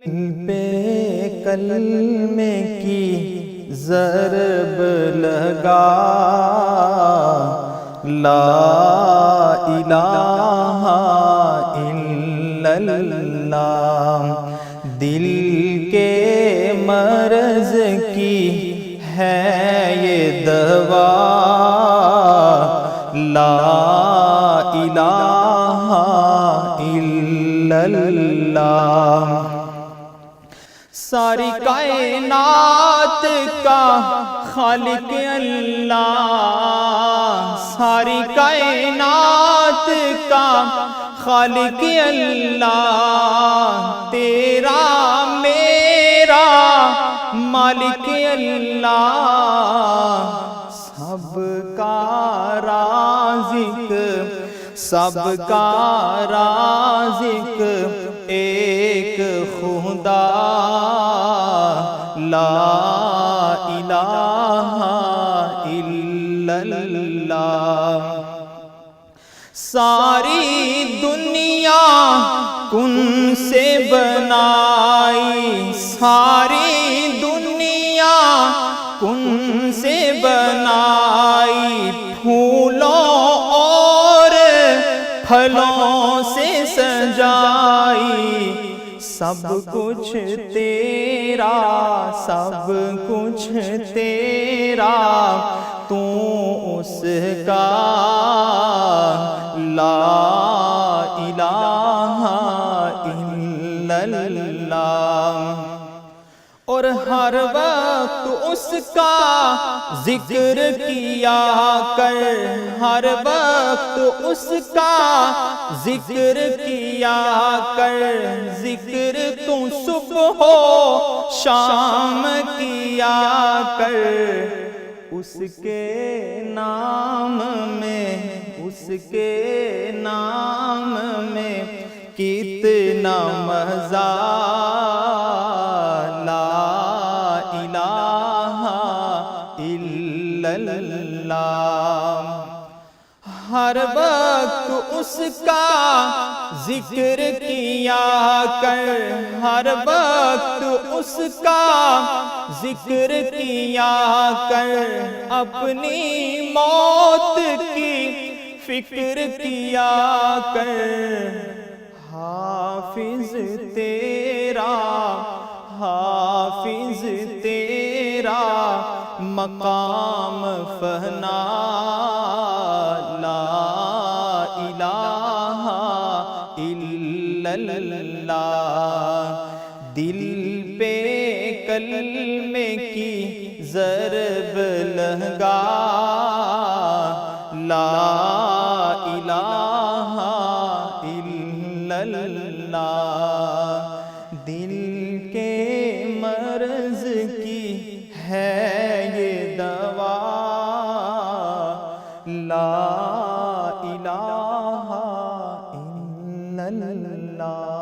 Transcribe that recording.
پہ کلمے کی ضرب لگا، لا الہ الا اللہ، دل کے مرض کی ہے یہ دوا، لا الہ الا اللہ۔ ساری کائنات کا خالق اللہ، ساری کائنات کا خالق اللہ، تیرا میرا مالک اللہ، سب کا رازق، سب کا رازق ایک خدا، لا الہ الا اللہ۔ ساری دنیا کن سے بنائی، ساری دنیا کن سے بنائی، پھولوں اور پھلوں سے سجائی، سب کچھ تیرا، سب کچھ تیرا، تو اس کا، لا الہ الا اللہ۔ اور ہر وقت اس کا ذکر کیا کر، ہر وقت اس کا ذکر کیا کر، ذکر تو صبح و شام کیا کر، اس کے نام میں، اس کے نام میں کتنا مزہ، لا الہ الا اللہ۔ ہر وقت اس کا ذکر کیا کر، ہر وقت اس کا ذکر کیا کر، اپنی موت کی فکر کیا کر، حافظ تیرا، حافظ تیرا مقام فنا، لا الہ الا اللہ۔ دل پہ کلمے کی ضرب لگا، لا الہ الا اللہ، دل کے مرض کی ہے یہ دوا، لا الہ الا اللہ۔